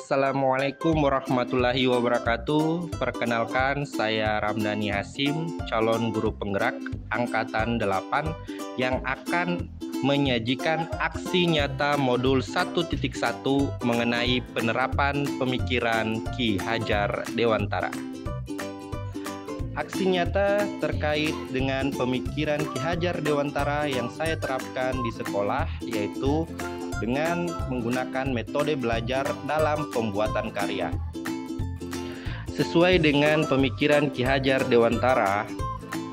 Assalamualaikum warahmatullahi wabarakatuh. Perkenalkan, saya Ramdhani Hasim, calon guru penggerak Angkatan 8 yang akan menyajikan aksi nyata modul 1.1 mengenai penerapan pemikiran Ki Hajar Dewantara. Aksi nyata terkait dengan pemikiran Ki Hajar Dewantara yang saya terapkan di sekolah, yaitu dengan menggunakan metode belajar dalam pembuatan karya. Sesuai dengan pemikiran Ki Hajar Dewantara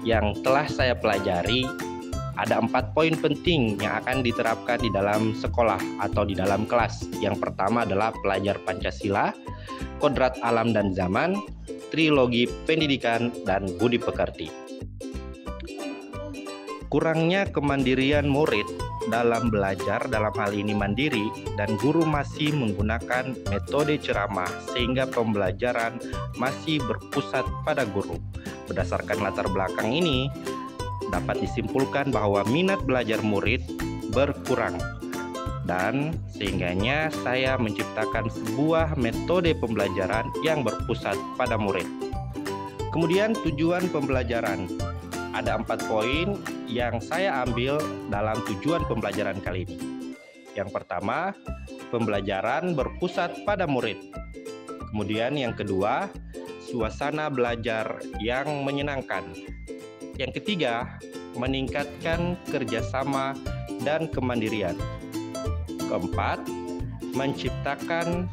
yang telah saya pelajari, ada 4 poin penting yang akan diterapkan di dalam sekolah atau di dalam kelas. Yang pertama adalah pelajar Pancasila, kodrat alam dan zaman, trilogi pendidikan, dan budi pekerti. Kurangnya kemandirian murid dalam belajar, dalam hal ini mandiri, dan guru masih menggunakan metode ceramah sehingga pembelajaran masih berpusat pada guru. Berdasarkan latar belakang ini, dapat disimpulkan bahwa minat belajar murid berkurang, dan sehingganya saya menciptakan sebuah metode pembelajaran yang berpusat pada murid. Kemudian tujuan pembelajaran. Ada 4 poin yang saya ambil dalam tujuan pembelajaran kali ini. Yang pertama, pembelajaran berpusat pada murid. Kemudian yang kedua, suasana belajar yang menyenangkan. Yang ketiga, meningkatkan kerjasama dan kemandirian. Keempat, menciptakan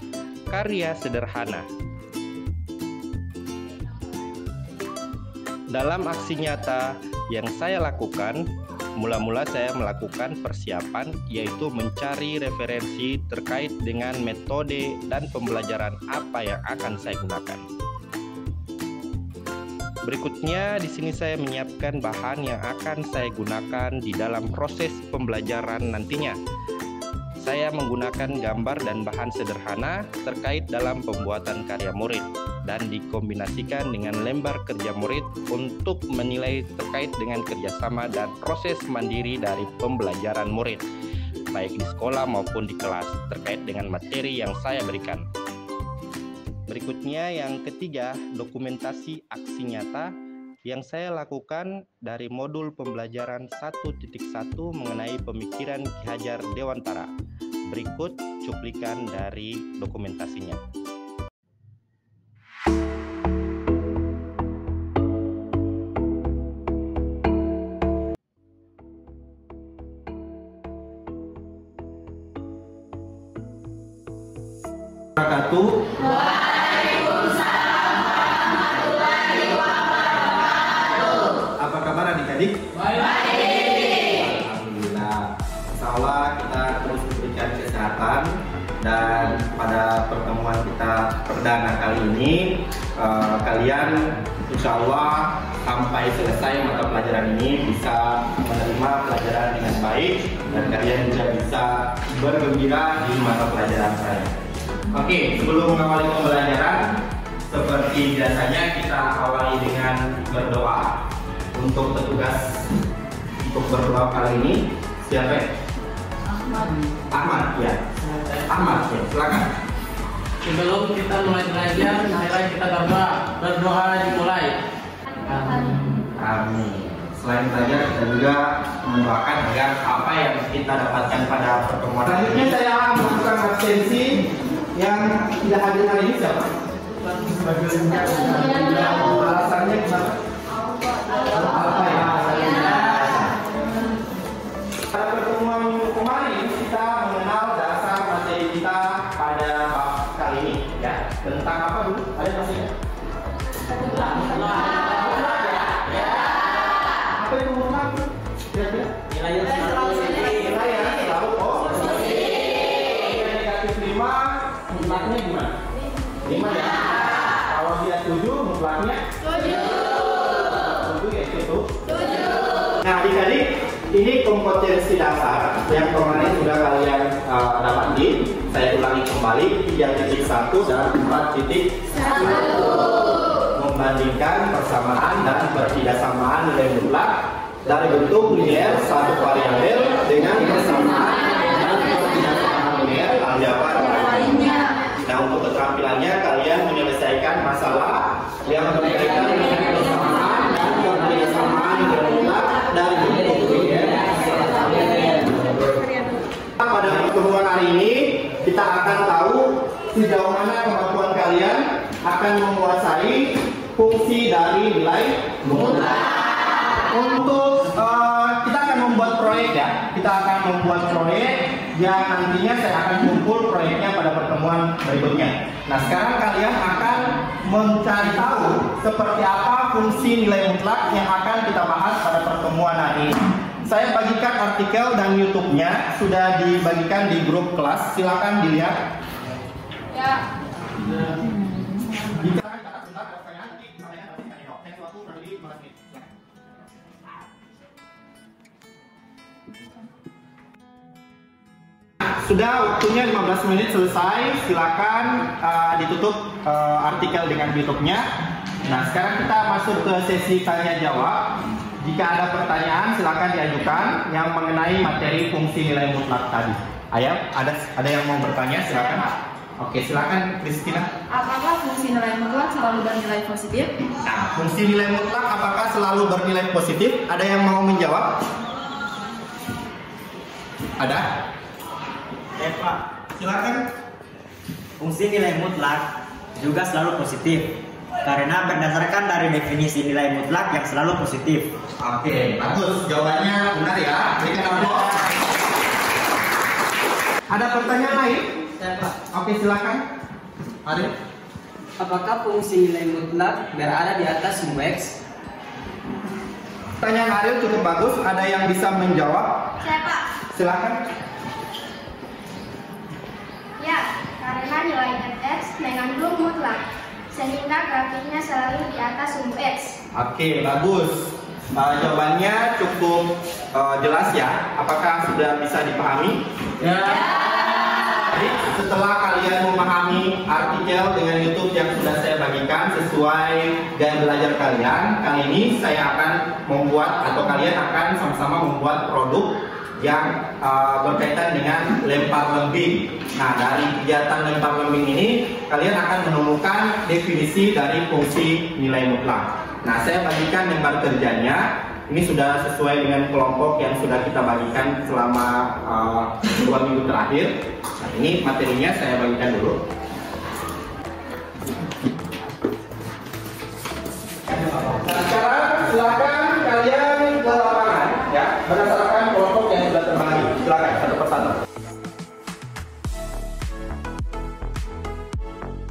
karya sederhana. Dalam aksi nyata yang saya lakukan, mula-mula saya melakukan persiapan, yaitu mencari referensi terkait dengan metode dan pembelajaran apa yang akan saya gunakan. Berikutnya, di sini saya menyiapkan bahan yang akan saya gunakan di dalam proses pembelajaran nantinya. Saya menggunakan gambar dan bahan sederhana terkait dalam pembuatan karya murid dan dikombinasikan dengan lembar kerja murid untuk menilai terkait dengan kerjasama dan proses mandiri dari pembelajaran murid, baik di sekolah maupun di kelas, terkait dengan materi yang saya berikan. Berikutnya yang ketiga, dokumentasi aksi nyata yang saya lakukan dari modul pembelajaran 1.1 mengenai pemikiran Ki Hajar Dewantara. Berikut cuplikan dari dokumentasinya. Waalaikumsalam warahmatullahi wabarakatuh. Apa kabar adik-adik? Baik. Alhamdulillah. Insya Allah kita terus diberikan kesehatan, dan pada pertemuan kita perdana kali ini kalian insya Allah sampai selesai mata pelajaran ini bisa menerima pelajaran dengan baik, dan kalian juga bisa bergembira di mata pelajaran saya. Oke, sebelum mengawali pembelajaran, seperti biasanya kita awali dengan berdoa. Untuk petugas untuk berdoa kali ini siapa ya? Ahmad ya. Ahmad ya, silakan. Sebelum kita mulai belajar, marilah kita berdoa dimulai. Amin. Selain belajar, kita juga mendoakan agar apa yang kita dapatkan pada pertemuan. Selanjutnya saya melakukan absensi. Yang tidak hadir hari ini siapa? Alasannya kenapa? Apa ya? Pada pertemuan kemarin kita mengenal dasar materi kita pada bab kali ini, ya. Tentang apa dulu? Ada maksudnya? Apa itu mutlak? Kira-kira? Nilai ya, selalu negatif 5. Mutlaknya gimana? 5 ya? Kalau dia 7, mutlaknya? 7 ya, itu 7. Nah adik-adik, ini kompetensi dasar yang kemarin sudah kalian dapati. Saya ulangi kembali, 3.1 dan 4.1. Membandingkan persamaan dan pertidaksamaan nilai mutlak dari bentuk linier satu variabel dengan persamaan dan pertidaksamaan linier aljabar lainnya. Nah Nah, untuk keterampilannya kalian menyelesaikan masalah yang berkaitan dengan persamaan dan kebersamaan nilai mutlak dari buku ya. Pada pertemuan hari ini kita akan tahu sejauh mana kemampuan kalian akan menguasai fungsi dari nilai mutlak. Untuk kita akan membuat proyek ya. Kita akan membuat proyek yang nantinya saya akan kumpul proyeknya pada pertemuan berikutnya. Nah, sekarang kalian akan mencari tahu seperti apa fungsi nilai mutlak yang akan kita bahas pada pertemuan hari ini. Saya bagikan artikel dan YouTube-nya sudah dibagikan di grup kelas. Silakan dilihat. Ya. Sudah waktunya 15 menit selesai. Silakan ditutup artikel dengan YouTube-nya. Nah, sekarang kita masuk ke sesi tanya jawab. Jika ada pertanyaan silakan diajukan yang mengenai materi fungsi nilai mutlak tadi. Ayah, ada yang mau bertanya? Silakan. Oke, silakan Christina. Apakah fungsi nilai mutlak selalu bernilai positif? Nah, fungsi nilai mutlak apakah selalu bernilai positif? Ada yang mau menjawab? Ada? Pak, Silakan. fungsi nilai mutlak juga selalu positif karena berdasarkan dari definisi nilai mutlak yang selalu positif. Oke, bagus. Jawabannya benar ya. Berikan aplaus. Ada pertanyaan lain? Oke, silakan. Arif. Apakah fungsi nilai mutlak berada di atas semua X? Pertanyaan Ariel cukup bagus. Ada yang bisa menjawab? Saya, Pak. Silakan. Ya, karena nilai fx mengandung mutlak, sehingga grafiknya selalu di atas sum x. Oke, bagus. Jawabannya cukup jelas ya. Apakah sudah bisa dipahami? Ya. Jadi, setelah kalian memahami artikel dengan YouTube yang sudah saya bagikan sesuai gaya belajar kalian, kali ini saya akan membuat atau kalian akan sama-sama membuat produk yang berkaitan dengan lempar lembing. Nah, dari kegiatan lempar lembing ini kalian akan menemukan definisi dari fungsi nilai mutlak. Nah, saya bagikan lembar kerjanya. Ini sudah sesuai dengan kelompok yang sudah kita bagikan selama 2 minggu terakhir. Nah, ini materinya saya bagikan dulu. Nah, sekarang silakan kalian ke lapangan ya, berdasarkan kelompok yang sudah terbagi. Silakan satu persatu.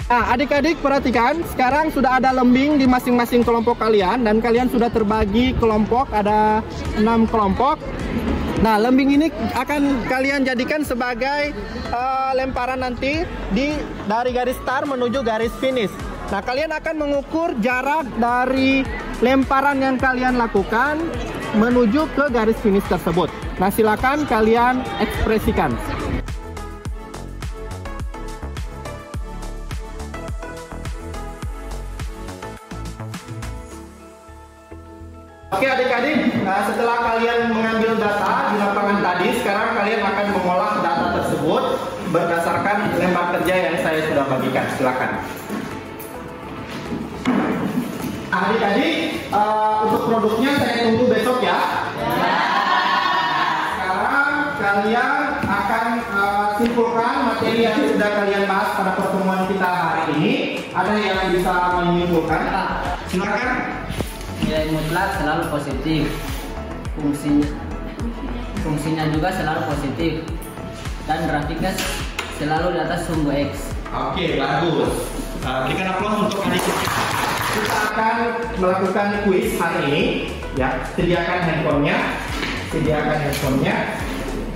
Nah, adik-adik perhatikan, sekarang sudah ada lembing di masing-masing kelompok kalian dan kalian sudah terbagi kelompok, ada 6 kelompok. Nah, lembing ini akan kalian jadikan sebagai lemparan nanti dari garis start menuju garis finish. Nah, kalian akan mengukur jarak dari lemparan yang kalian lakukan menuju ke garis finish tersebut. Nah, silakan kalian ekspresikan. Oke adik-adik, setelah kalian mengambil data di lapangan tadi, sekarang kalian akan mengolah data tersebut berdasarkan lembar kerja yang saya sudah bagikan. Silakan. Adik-adik, untuk produknya saya tunggu besok ya. Sekarang kalian akan simpulkan materi yang sudah kalian bahas pada pertemuan kita hari ini. Ada yang bisa menyimpulkan? Silakan. Nilai mutlak selalu positif, fungsinya juga selalu positif, dan grafiknya selalu di atas sumbu X. Oke, bagus. Berikan aplaus untuk adik kita. Kita akan melakukan kuis hari ini. Ya, sediakan handphonenya.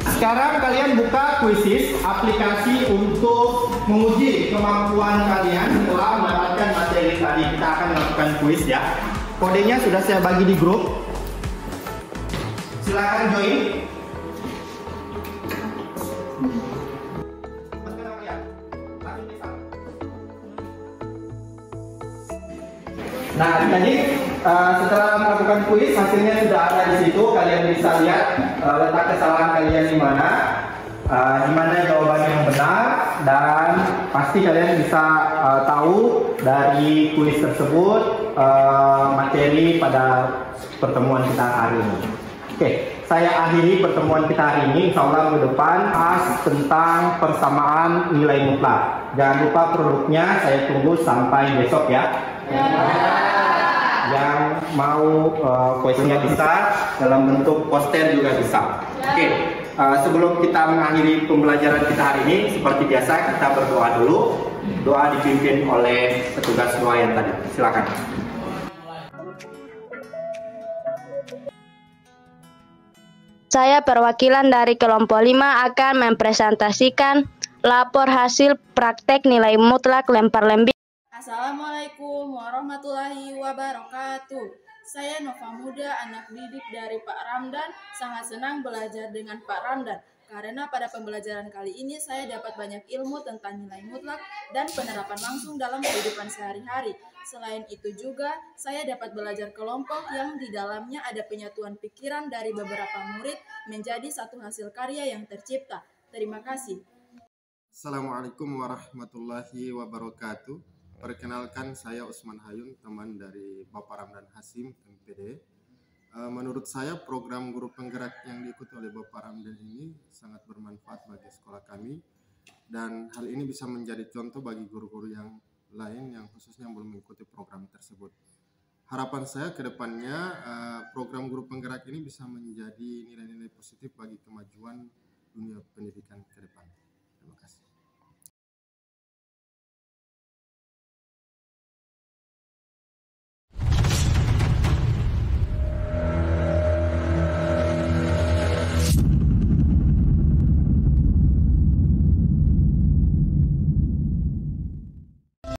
Sekarang kalian buka Quizizz, aplikasi untuk menguji kemampuan kalian setelah mendapatkan materi tadi. Kita akan melakukan kuis ya. Kodenya sudah saya bagi di grup. Silakan join. Nah, jadi setelah melakukan kuis hasilnya sudah ada di situ. Kalian bisa lihat letak kesalahan kalian di mana jawaban yang benar dan pasti kalian bisa tahu dari kuis tersebut materi pada pertemuan kita hari ini. Oke, saya akhiri pertemuan kita hari ini. Insya Allah minggu depan bahas tentang persamaan nilai mutlak. Jangan lupa produknya saya tunggu sampai besok ya. Yang mau kuisnya bisa dalam bentuk poster juga bisa. Oke, sebelum kita mengakhiri pembelajaran kita hari ini, seperti biasa kita berdoa dulu. Doa dipimpin oleh petugas doa yang tadi. Silakan. Saya perwakilan dari kelompok 5 akan mempresentasikan lapor hasil praktek nilai mutlak lempar lembing. Assalamualaikum warahmatullahi wabarakatuh. Saya Nova Muda, anak didik dari Pak Ramdan. Sangat senang belajar dengan Pak Ramdan karena pada pembelajaran kali ini saya dapat banyak ilmu tentang nilai mutlak dan penerapan langsung dalam kehidupan sehari-hari. Selain itu juga saya dapat belajar kelompok yang di dalamnya ada penyatuan pikiran dari beberapa murid menjadi satu hasil karya yang tercipta. Terima kasih. Assalamualaikum warahmatullahi wabarakatuh. Perkenalkan, saya Usman Hayun, teman dari Bapak Ramdan Hasim, MPD. Menurut saya program guru penggerak yang diikuti oleh Bapak Ramdan ini sangat bermanfaat bagi sekolah kami, dan hal ini bisa menjadi contoh bagi guru-guru yang lain yang khususnya belum mengikuti program tersebut. Harapan saya ke depannya program guru penggerak ini bisa menjadi nilai-nilai positif bagi kemajuan dunia pendidikan ke depan. Terima kasih.